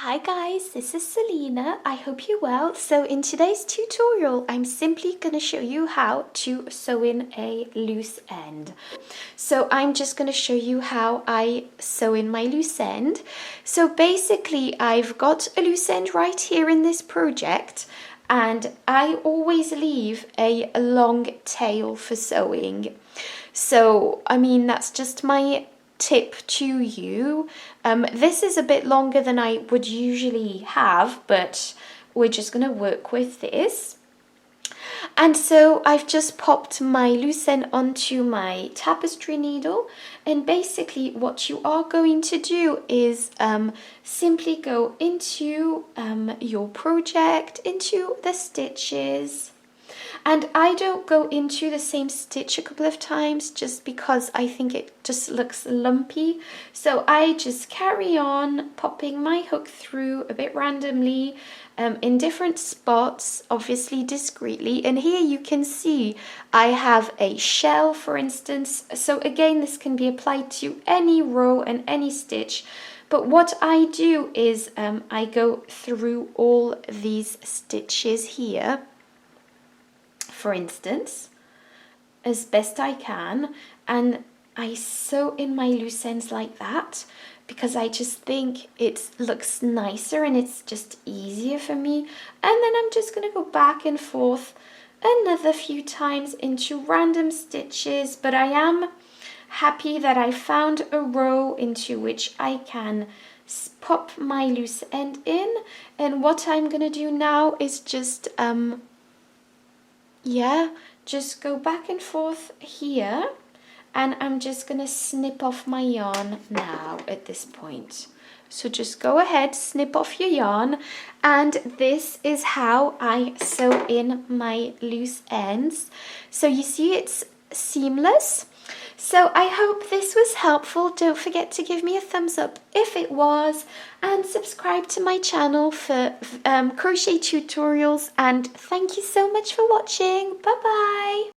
Hi guys, this is Selina. I hope you're well. So in today's tutorial, I'm simply going to show you how to sew in a loose end. So I'm just going to show you how I sew in my loose end. So basically, I've got a loose end right here in this project, and I always leave a long tail for sewing. So, I mean, that's just my tip to you. This is a bit longer than I would usually have, but we're just going to work with this. And so I've just popped my loose end onto my tapestry needle, and basically what you are going to do is simply go into your project, into the stitches. And I don't go into the same stitch a couple of times just because I think it just looks lumpy. So I just carry on popping my hook through a bit randomly in different spots, obviously discreetly. And here you can see I have a shell, for instance. So again, this can be applied to any row and any stitch. But what I do is I go through all these stitches here, for instance, as best I can, and I sew in my loose ends like that because I just think it looks nicer and it's just easier for me. And then I'm just going to go back and forth another few times into random stitches, but I am happy that I found a row into which I can pop my loose end in. And what I'm going to do now is just just go back and forth here, and I'm just gonna snip off my yarn now at this point. So just go ahead, snip off your yarn, and this is how I sew in my loose ends. So you see it's seamless. So I hope this was helpful. Don't forget to give me a thumbs up if it was, and subscribe to my channel for crochet tutorials, and thank you so much for watching. Bye bye.